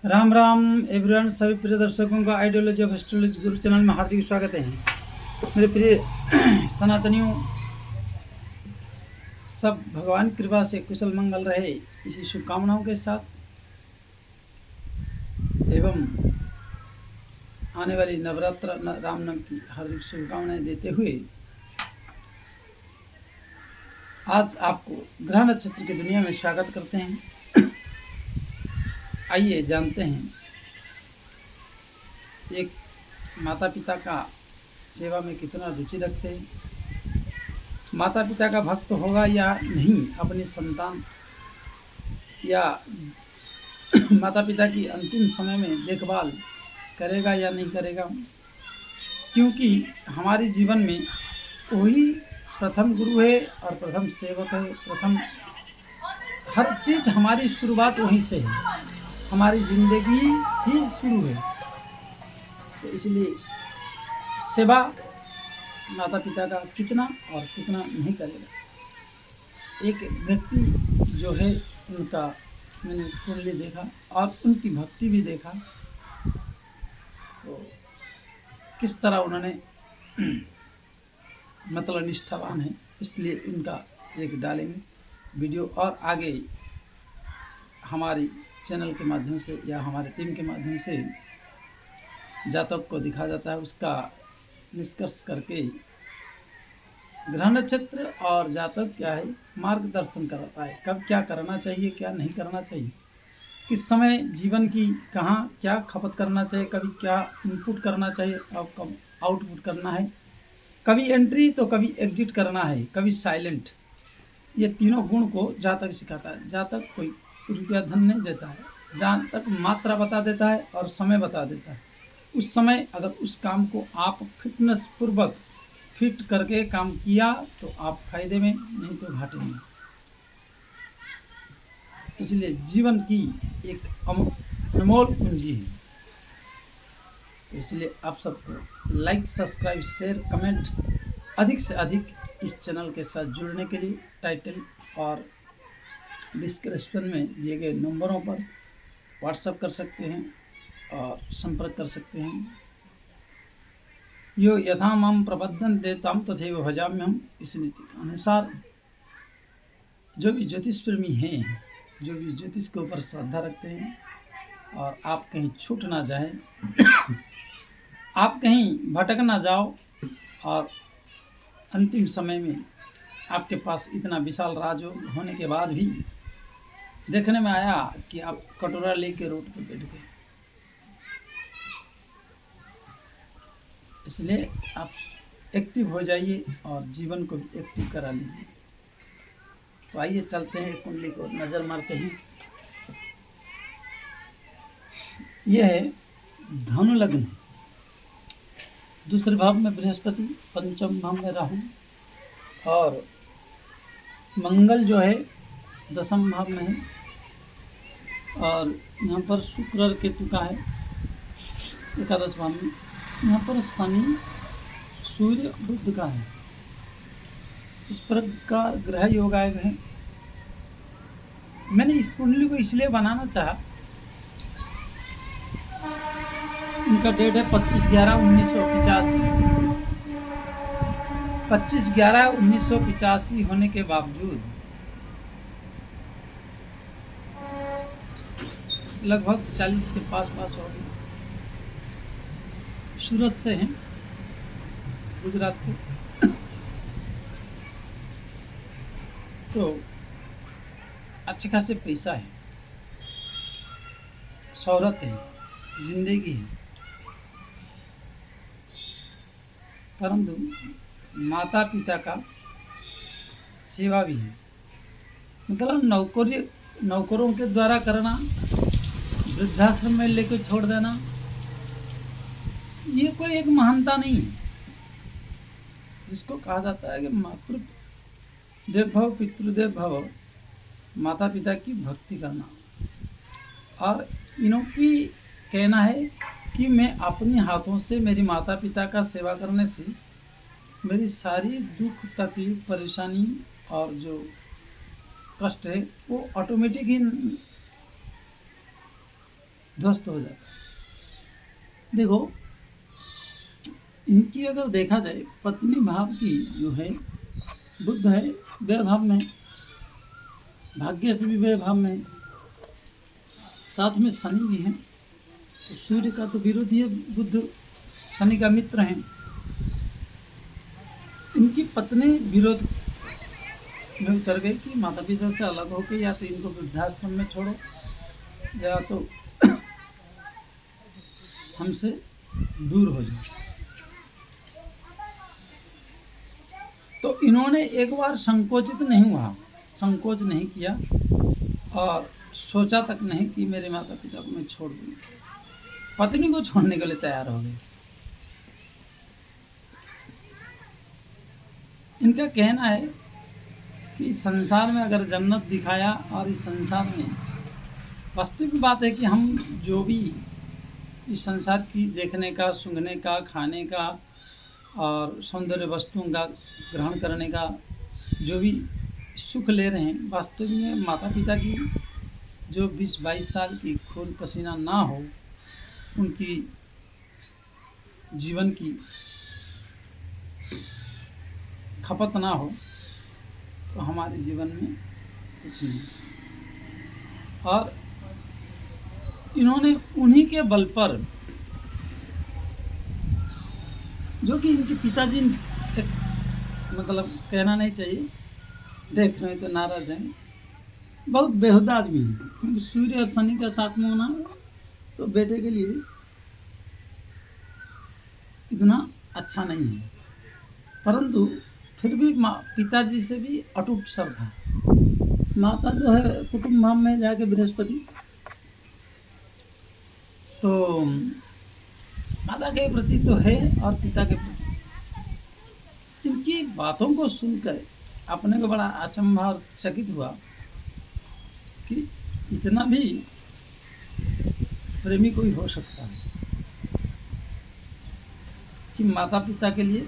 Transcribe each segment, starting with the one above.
Ram Ram everyone. सभी प्रिय दर्शकों का ideology of astrology Guru channel में हार्दिक स्वागत है। मेरे प्रिय सनातनियों, सब भगवान की कृपा से कुशल मंगल रहे, इसी शुभकामनाओं के साथ एवं आने वाली नवरात्र रामनवमी की हार्दिक शुभकामनाएं देते हुए आज आपको ग्रह नक्षत्र की दुनिया में स्वागत करते हैं। आइए जानते हैं एक माता पिता का सेवा में कितना रुचि रखते हैं, माता पिता का भक्त होगा या नहीं अपने संतान, या माता पिता की अंतिम समय में देखभाल करेगा या नहीं करेगा, क्योंकि हमारे जीवन में वही प्रथम गुरु है और प्रथम सेवक है। प्रथम हर चीज़ हमारी शुरुआत वहीं से है, हमारी जिंदगी ही शुरू है। तो इसलिए सेवा माता पिता का कितना और कितना नहीं करेगा। एक व्यक्ति जो है उनका मैंने कुंडली देखा और उनकी भक्ति भी देखा, तो किस तरह उन्होंने मतलब निष्ठावान है, इसलिए उनका एक डालेंगे वीडियो। और आगे हमारी चैनल के माध्यम से या हमारे टीम के माध्यम से जातक को दिखा जाता है, उसका निष्कर्ष करके ग्रह नक्षत्र और जातक क्या है मार्गदर्शन कराता है, कब क्या करना चाहिए क्या नहीं करना चाहिए, किस समय जीवन की कहाँ क्या खपत करना चाहिए, कभी क्या इनपुट करना चाहिए और कब आउटपुट करना है, कभी एंट्री तो कभी एग्जिट करना है, कभी साइलेंट। ये तीनों गुण को जातक सिखाता है। जातक कोई रुपया धन नहीं देता है, जातक मात्रा बता देता है और समय बता देता है। उस समय अगर उस काम को आप फिटनेस पूर्वक फिट करके काम किया तो आप फायदे में, नहीं तो घाटे में। इसलिए जीवन की एक अनमोल पूंजी है। तो इसलिए आप सबको लाइक सब्सक्राइब शेयर कमेंट अधिक से अधिक इस चैनल के साथ जुड़ने के लिए टाइटल और डिस्क्रिप्शन में दिए गए नंबरों पर व्हाट्सएप कर सकते हैं और संपर्क कर सकते हैं। यो यथा माम प्रबद्धन देताम तथैव भजाम्यहम्, इस नीति के अनुसार जो भी ज्योतिष प्रेमी हैं, जो भी ज्योतिष के ऊपर श्रद्धा रखते हैं और आप कहीं छूट ना जाए आप कहीं भटक ना जाओ और अंतिम समय में आपके पास इतना विशाल राजयोग होने के बाद भी देखने में आया कि आप कटोरा लेके रोड पर बैठ गए। इसलिए आप एक्टिव हो जाइए और जीवन को भी एक्टिव करा लीजिए। तो आइए चलते हैं कुंडली को नज़र मारते हैं। यह है धनु लग्न, दूसरे भाव में बृहस्पति, पंचम भाव में राहु और मंगल जो है दसम भाव में है, और यहाँ पर शुक्र केतु का है एकादश भाव में। यहाँ पर शनि सूर्य बुध का है। इस प्रकार ग्रह योग आए हैं। मैंने इस कुंडली को इसलिए बनाना चाहा, इनका डेट है 25/11/1985। 25/11/1985 होने के बावजूद लगभग 40 के पास हो गए। सूरत से हैं, गुजरात से। तो अच्छे खासे पैसा है, शोहरत है, जिंदगी है, परंतु माता पिता का सेवा भी है। मतलब नौकरों के द्वारा करना, वृद्धाश्रम में लेकर छोड़ देना, ये कोई एक महानता नहीं है। जिसको कहा जाता है कि मातृ देव भव पितृदेव भव, माता पिता की भक्ति करना। और इन्हों की कहना है कि मैं अपने हाथों से मेरी माता पिता का सेवा करने से मेरी सारी दुख तकलीफ परेशानी और जो कष्ट है वो ऑटोमेटिक ही ध्वस्त हो जाता है। देखो, इनकी अगर देखा जाए, पत्नी भाव की जो है, बुध है व्यय में, भाग्य से भी व्यय में, साथ में शनि भी है, तो सूर्य का तो विरोधी है बुध, शनि का मित्र है। इनकी पत्नी विरोध में उतर गई कि माता पिता से अलग होकर या तो इनको वृद्धाश्रम में छोड़ो या तो हमसे दूर हो जाए। तो इन्होंने एक बार संकोच नहीं किया और सोचा तक नहीं कि मेरे माता पिता को मैं छोड़ दूँ। पत्नी को छोड़ने के लिए तैयार हो गए। इनका कहना है कि संसार में अगर जन्नत दिखाया, और इस संसार में वास्तविक बात है कि हम जो भी इस संसार की देखने का, सूंघने का, खाने का और सौंदर्य वस्तुओं का ग्रहण करने का जो भी सुख ले रहे हैं, वास्तव में माता पिता की जो 20-22 साल की खून पसीना ना हो, उनकी जीवन की खपत ना हो, तो हमारे जीवन में कुछ नहीं। और इन्होंने उन्हीं के बल पर, जो कि इनके पिताजी मतलब कहना नहीं चाहिए, देख रहे हैं तो नाराज हैं, बहुत बेहुदा आदमी है, क्योंकि सूर्य और शनि का साथ में होना तो बेटे के लिए इतना अच्छा नहीं है। परंतु फिर भी पिताजी से भी अटूट सर था। माता जो है कुटुंब धाम में जाके बृहस्पति, तो माता के प्रति तो है और पिता के प्रति। इनकी बातों को सुनकर अपने को बड़ा अचंभा और चकित हुआ कि इतना भी प्रेमी कोई हो सकता है कि माता पिता के लिए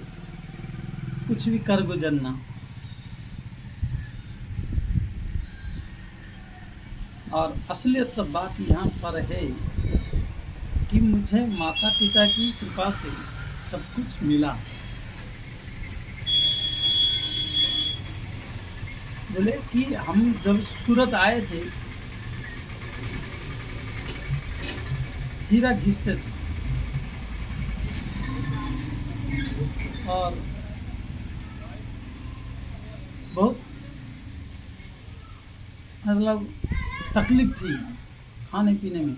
कुछ भी कर गुजरना। और असलियत तो बात यहाँ पर है कि मुझे माता पिता की कृपा से सब कुछ मिला। बोले कि हम जब सूरत आए थे, हीरा घिसते थे और बहुत मतलब तकलीफ थी खाने पीने में,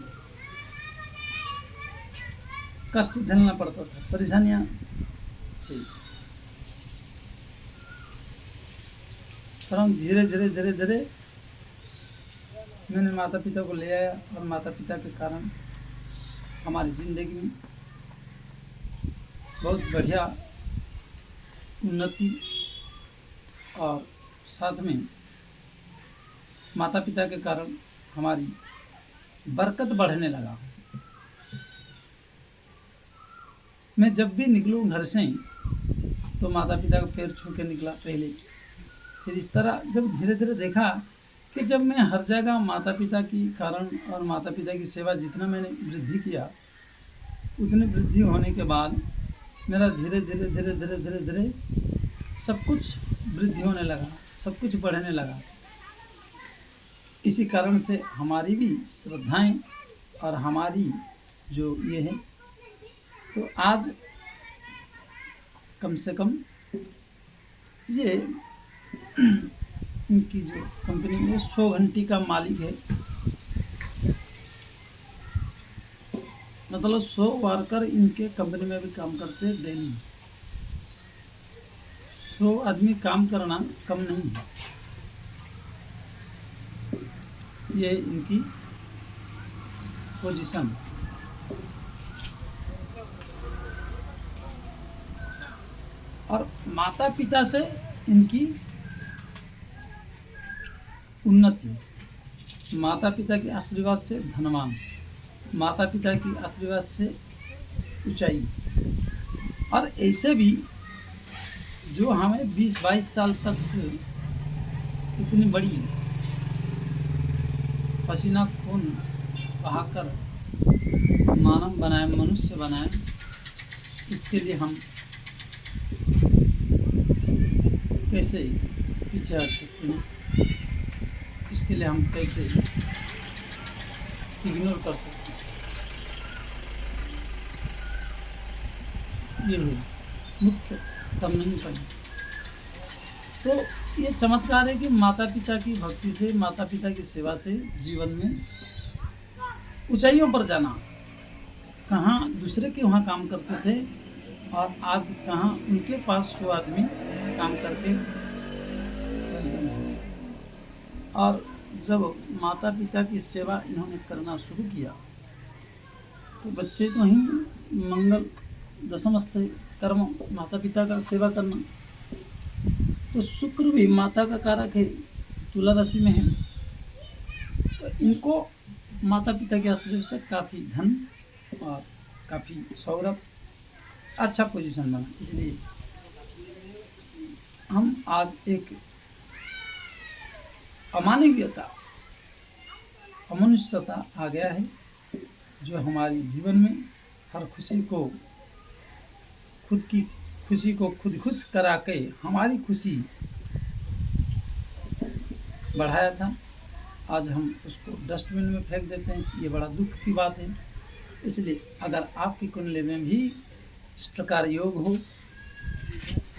कष्ट झेलना पड़ता था, परेशानियां थी। पर हम धीरे धीरे मैंने माता पिता को ले आया, और माता पिता के कारण हमारी ज़िंदगी में बहुत बढ़िया उन्नति, और साथ में माता पिता के कारण हमारी बरकत बढ़ने लगा। मैं जब भी निकलूँ घर से तो माता पिता को पैर छू के निकला पहले। फिर इस तरह जब धीरे धीरे देखा कि जब मैं हर जगह माता पिता की कारण और माता पिता की सेवा जितना मैंने वृद्धि किया, उतनी वृद्धि होने के बाद मेरा धीरे धीरे सब कुछ वृद्धि होने लगा, सब कुछ बढ़ने लगा। इसी कारण से हमारी भी श्रद्धाएं और हमारी जो ये है, तो आज कम से कम ये इनकी जो कंपनी में 100 घंटी का मालिक है, मतलब 100 वर्कर इनके कंपनी में भी काम करते हैं डेली। 100 आदमी काम करना कम नहीं है। ये इनकी पोजीशन। और माता पिता से इनकी उन्नति, माता पिता के आशीर्वाद से धनवान, माता पिता की आशीर्वाद से ऊंचाई। और ऐसे भी जो हमें 20-22 साल तक इतनी बड़ी पसीना खून बहाकर मानव बनाए, मनुष्य बनाए, इसके लिए हम कैसे पीछे हट सकते हैं, इसके लिए हम कैसे इग्नोर कर सकते हैं, ये है मुख्य तब नहीं करना। तो ये चमत्कार है कि माता पिता की भक्ति से, माता पिता की सेवा से जीवन में ऊंचाइयों पर जाना। कहाँ दूसरे के वहाँ काम करते थे और आज कहाँ उनके पास 100 आदमी काम करके, और जब माता पिता की सेवा इन्होंने करना शुरू किया तो बच्चे तो ही मंगल दशम स्थे कर्म, माता पिता का सेवा करना। तो शुक्र भी माता का कारक है, तुला राशि में है, तो इनको माता पिता के आश्रय से काफ़ी धन और काफ़ी सौरभ, अच्छा पोजीशन बना। इसलिए हम आज एक अमानवीयता, अमनुष्यता आ गया है जो हमारी जीवन में हर खुशी को, खुद की खुशी को खुद खुश करा के हमारी खुशी बढ़ाया था, आज हम उसको डस्टबिन में फेंक देते हैं। ये बड़ा दुख की बात है। इसलिए अगर आपकी कुंडली में भी इस प्रकार योग हो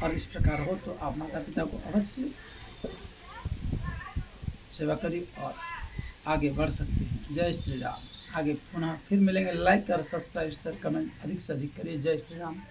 और इस प्रकार हो तो आप माता पिता को अवश्य सेवा करिए और आगे बढ़ सकते हैं। जय श्री राम। आगे पुनः फिर मिलेंगे। लाइक और सब्सक्राइब, शेयर, कमेंट अधिक से अधिक करिए। जय श्री राम।